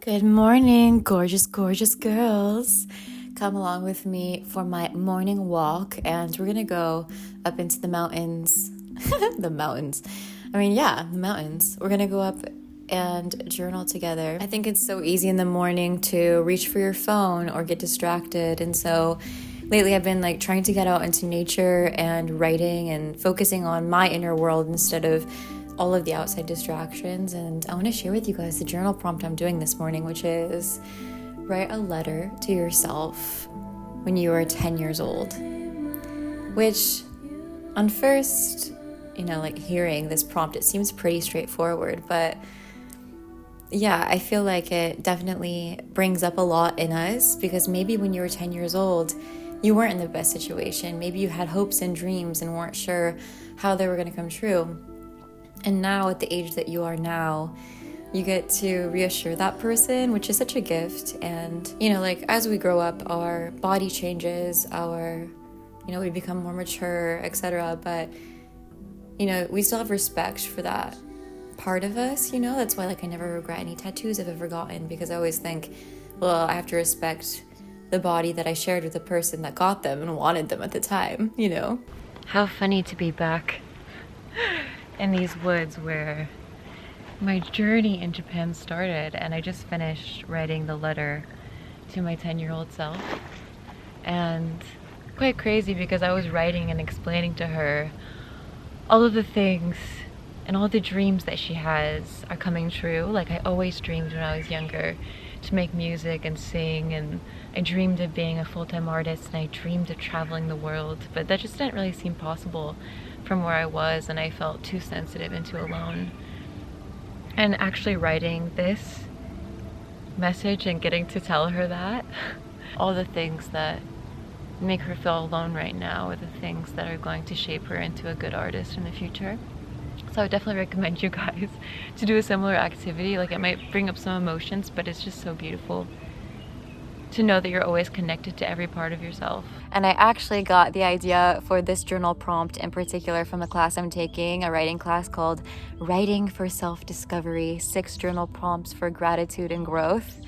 Good morning, gorgeous, gorgeous girls. Come along with me for my morning walk, and we're gonna go up into the mountains. The mountains. The mountains. We're gonna go up and journal together. I think it's so easy in the morning to reach for your phone or get distracted, and so lately I've been trying to get out into nature and writing and focusing on my inner world instead of all of the outside distractions. And I want to share with you guys the journal prompt I'm doing this morning, which is write a letter to yourself when you were 10 years old. Which, on first, hearing this prompt, it seems pretty straightforward, but yeah, I feel like it definitely brings up a lot in us, because maybe when you were 10 years old, you weren't in the best situation. Maybe you had hopes and dreams and weren't sure how they were going to come true. And now, at the age that you are now, you get to reassure that person, which is such a gift. And, as we grow up, our body changes, we become more mature, etc. But, we still have respect for that part of us, That's why, I never regret any tattoos I've ever gotten, because I always think, well, I have to respect the body that I shared with the person that got them and wanted them at the time, How funny to be back in these woods where my journey in Japan started, and I just finished writing the letter to my 10-year-old self. And quite crazy, because I was writing and explaining to her all of the things and all the dreams that she has are coming true. I always dreamed when I was younger to make music and sing, and I dreamed of being a full-time artist, and I dreamed of traveling the world, but that just didn't really seem possible from where I was, and I felt too sensitive and too alone. And actually writing this message and getting to tell her that all the things that make her feel alone right now are the things that are going to shape her into a good artist in the future. So I would definitely recommend you guys to do a similar activity. It might bring up some emotions, but it's just so beautiful to know that you're always connected to every part of yourself. And I actually got the idea for this journal prompt in particular from a class I'm taking, a writing class called Writing for Self-Discovery, 6 Journal Prompts for Gratitude and Growth.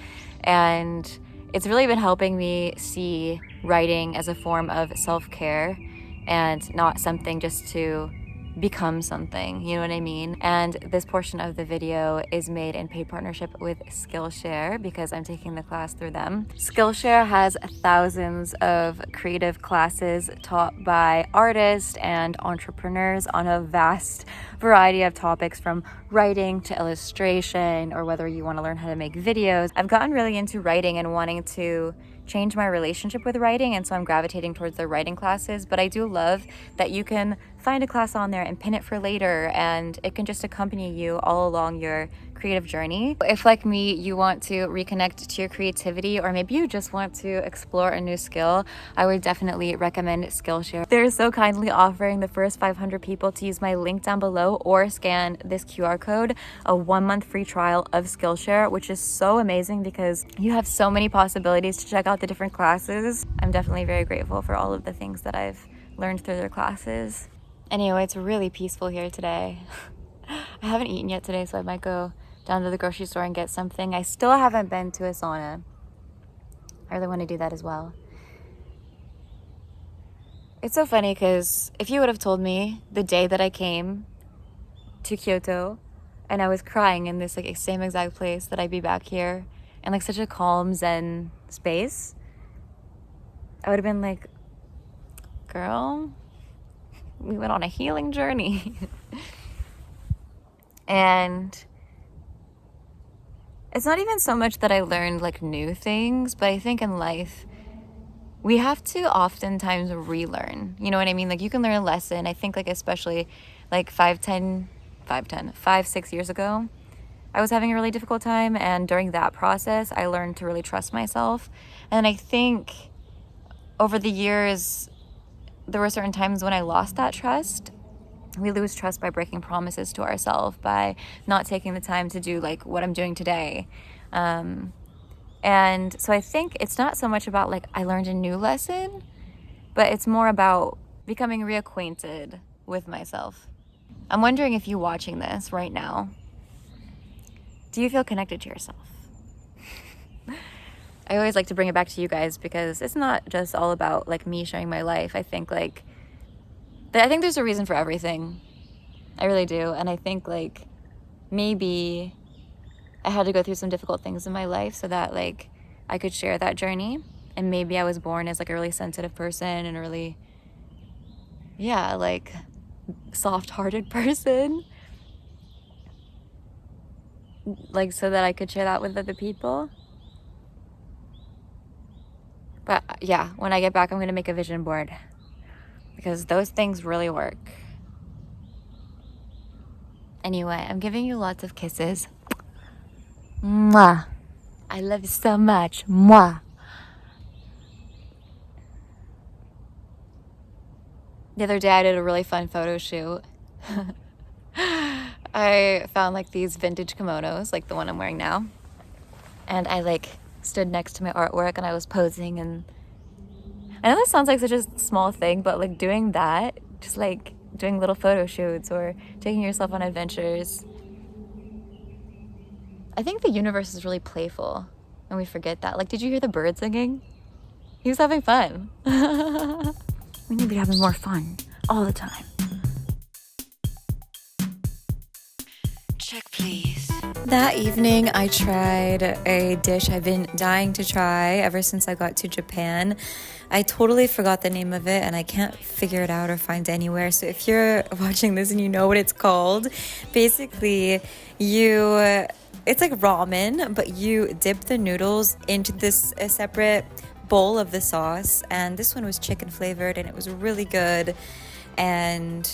And it's really been helping me see writing as a form of self-care and not something just to become something, you know what I mean? And this portion of the video is made in paid partnership with Skillshare, because I'm taking the class through them. Skillshare has thousands of creative classes taught by artists and entrepreneurs on a vast variety of topics, from writing to illustration, or whether you want to learn how to make videos. I've gotten really into writing and wanting to change my relationship with writing, and so I'm gravitating towards the writing classes. But I do love that you can find a class on there and pin it for later, and it can just accompany you all along your creative journey. If, like me, you want to reconnect to your creativity, or maybe you just want to explore a new skill, I would definitely recommend Skillshare. They're so kindly offering the first 500 people to use my link down below or scan this QR code a 1-month free trial of Skillshare, which is so amazing because you have so many possibilities to check out the different classes. I'm definitely very grateful for all of the things that I've learned through their classes. Anyway, it's really peaceful here today. I haven't eaten yet today, so I might go down to the grocery store and get something. I still haven't been to a sauna. I really want to do that as well. It's so funny because if you would have told me the day that I came to Kyoto and I was crying in this same exact place, that I'd be back here in such a calm Zen space, I would have been like, girl, we went on a healing journey. And it's not even so much that I learned new things, but I think in life we have to oftentimes relearn, you know what I mean? You can learn a lesson. I think especially 5-6 years ago, I was having a really difficult time, and during that process I learned to really trust myself. And I think over the years there were certain times when I lost that trust. We lose trust by breaking promises to ourselves, by not taking the time to do what I'm doing today. And so I think it's not so much about I learned a new lesson, but it's more about becoming reacquainted with myself. I'm wondering if you watching this right now, do you feel connected to yourself? I always like to bring it back to you guys because it's not just all about like me sharing my life. I think there's a reason for everything. I really do. And I think like maybe I had to go through some difficult things in my life so that like I could share that journey. And maybe I was born as like a really sensitive person and a really, yeah, like soft-hearted person. Like so that I could share that with other people. But yeah, when I get back, I'm going to make a vision board because those things really work. Anyway, I'm giving you lots of kisses. Mwah. I love you so much. Mwah. The other day I did a really fun photo shoot. I found like these vintage kimonos, like the one I'm wearing now. And I like stood next to my artwork and I was posing, and I know that sounds like such a small thing, but like doing that, just like doing little photo shoots or taking yourself on adventures. I think the universe is really playful and we forget that. Like, did you hear the bird singing? He was having fun. We need to be having more fun all the time. Check, please. That evening, I tried a dish I've been dying to try ever since I got to Japan. I totally forgot the name of it and I can't figure it out or find it anywhere. So if you're watching this and you know what it's called, basically it's like ramen, but you dip the noodles into this separate bowl of the sauce. And this one was chicken flavored and it was really good. And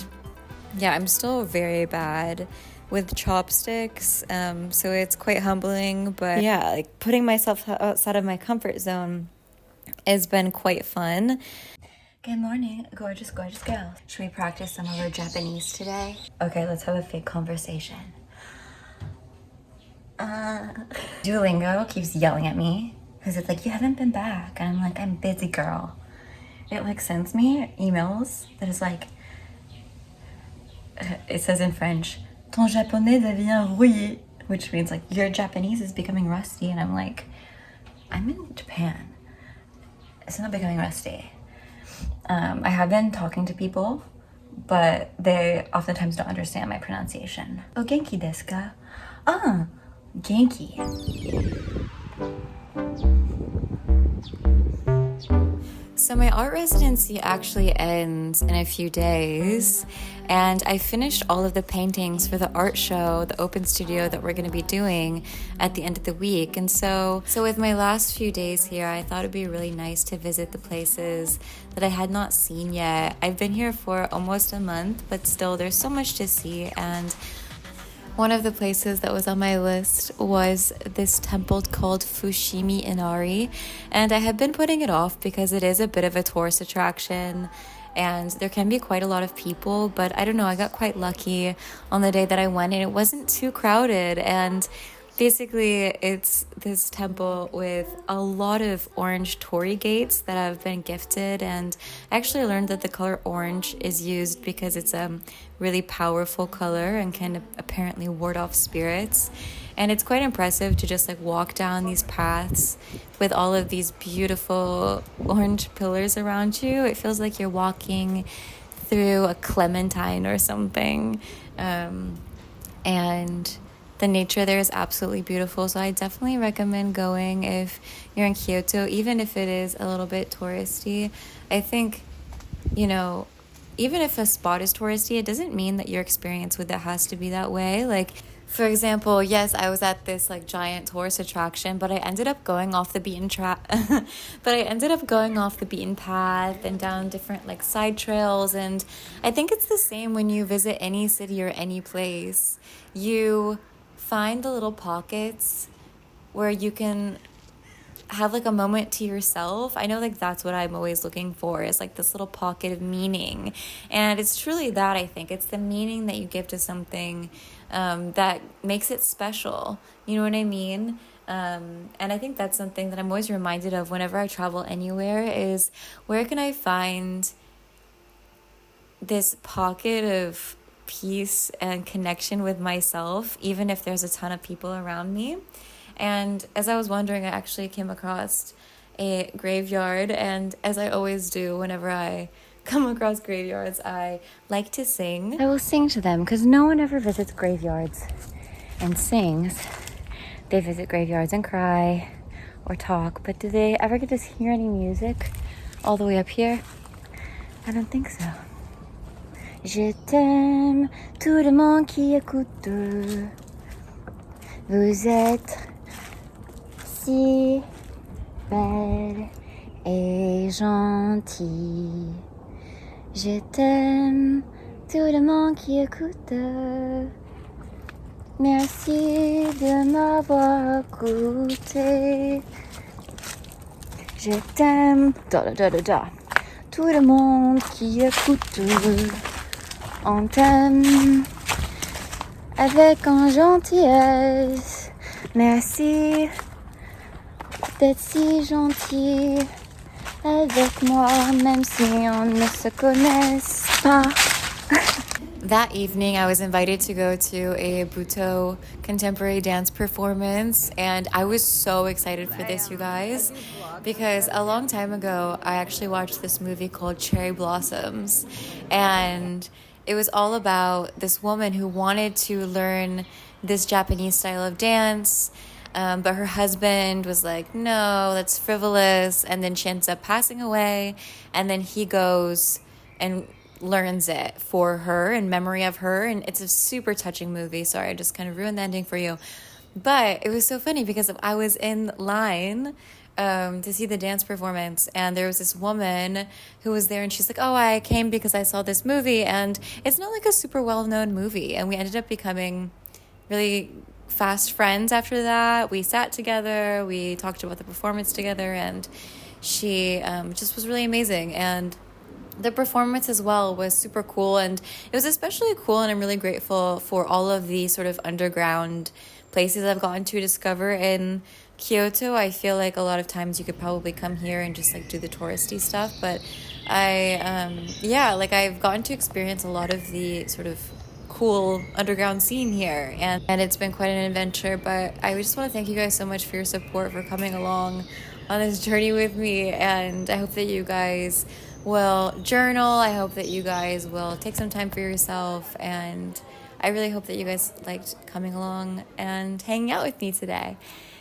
yeah, I'm still very bad with chopsticks, so it's quite humbling, but yeah, like putting myself outside of my comfort zone has been quite fun. Good morning, gorgeous girl. Should we practice some of our Japanese today? Okay, let's have a fake conversation. Duolingo keeps yelling at me because it's like, you haven't been back, and I'm like, I'm busy, girl. It like sends me emails that is like, it says in French, ton japonais devient rouillé, which means like your Japanese is becoming rusty. And I'm like, I'm in Japan. It's not becoming rusty. I have been talking to people, but they oftentimes don't understand my pronunciation. Oh, genki desu ka? Ah, genki. So my art residency actually ends in a few days, and I finished all of the paintings for the art show, the open studio that we're going to be doing at the end of the week. And so with my last few days here, I thought it'd be really nice to visit the places that I had not seen yet. I've been here for almost a month, but still there's so much to see. And one of the places that was on my list was this temple called Fushimi Inari, and I have been putting it off because it is a bit of a tourist attraction and there can be quite a lot of people, but I don't know, I got quite lucky on the day that I went and it wasn't too crowded. And basically it's this temple with a lot of orange torii gates that have been gifted, and I actually learned that the color orange is used because it's a really powerful color and can apparently ward off spirits. And it's quite impressive to just like walk down these paths with all of these beautiful orange pillars around you. It feels like you're walking through a clementine or something. And the nature there is absolutely beautiful, so I definitely recommend going if you're in Kyoto, even if it is a little bit touristy. I think, even if a spot is touristy, it doesn't mean that your experience with it has to be that way. Like, for example, yes, I was at this like giant tourist attraction, but I ended up going off the beaten path and down different like side trails. And I think it's the same when you visit any city or any place. You find the little pockets where you can have like a moment to yourself. I know like that's what I'm always looking for, is like this little pocket of meaning. And it's truly that, I think. It's the meaning that you give to something that makes it special. You know what I mean? And I think that's something that I'm always reminded of whenever I travel anywhere, is where can I find this pocket of peace and connection with myself, even if there's a ton of people around me. And as I was wandering, I actually came across a graveyard. And as I always do whenever I come across graveyards, I like to sing. I will sing to them because no one ever visits graveyards and sings. They visit graveyards and cry or talk, but do they ever get to hear any music all the way up here? I don't think so. Je t'aime, tout le monde qui écoute. Vous êtes si belle et gentille. Je t'aime, tout le monde qui écoute. Merci de m'avoir écouté. Je t'aime, da da da da. Tout le monde qui écoute. On t'aime avec en gentillesse. Merci d'être si gentil avec moi, même si on ne se connaisse pas. That evening, I was invited to go to a Butoh contemporary dance performance, and I was so excited for this, you guys, because a long time ago, I actually watched this movie called Cherry Blossoms, and it was all about this woman who wanted to learn this Japanese style of dance, but her husband was like, no, that's frivolous, and then she ends up passing away, and then he goes and learns it for her in memory of her, and it's a super touching movie. Sorry, I just kind of ruined the ending for you, but it was so funny because I was in line to see the dance performance, and there was this woman who was there, and she's like, oh, I came because I saw this movie, and it's not like a super well-known movie, and we ended up becoming really fast friends after that. We sat together, we talked about the performance together, and she just was really amazing. And the performance as well was super cool, and it was especially cool, and I'm really grateful for all of the sort of underground places I've gotten to discover in Kyoto. I feel like a lot of times you could probably come here and just like do the touristy stuff, but I've gotten to experience a lot of the sort of cool underground scene here, and it's been quite an adventure. But I just want to thank you guys so much for your support, for coming along on this journey with me, and I hope that you guys will journal. I hope that you guys will take some time for yourself, and I really hope that you guys liked coming along and hanging out with me today.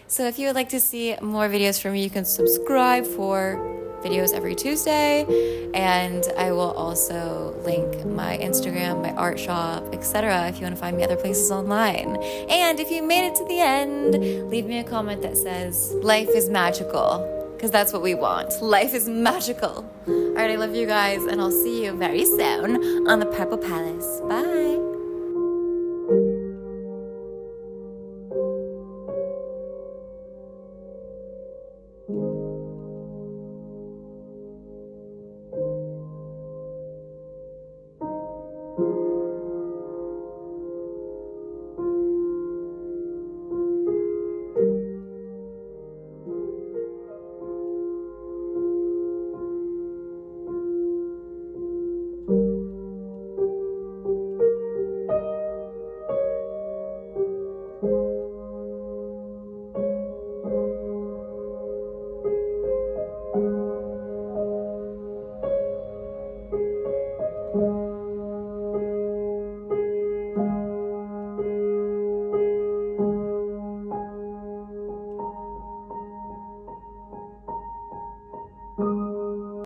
So if you would like to see more videos from me, you can subscribe for videos every Tuesday, and I will also link my Instagram, my art shop, etc. if you want to find me other places online. And if you made it to the end, leave me a comment that says life is magical, because that's what we want. Life is magical. All right, I love you guys, and I'll see you very soon on the Purple Palace. Bye.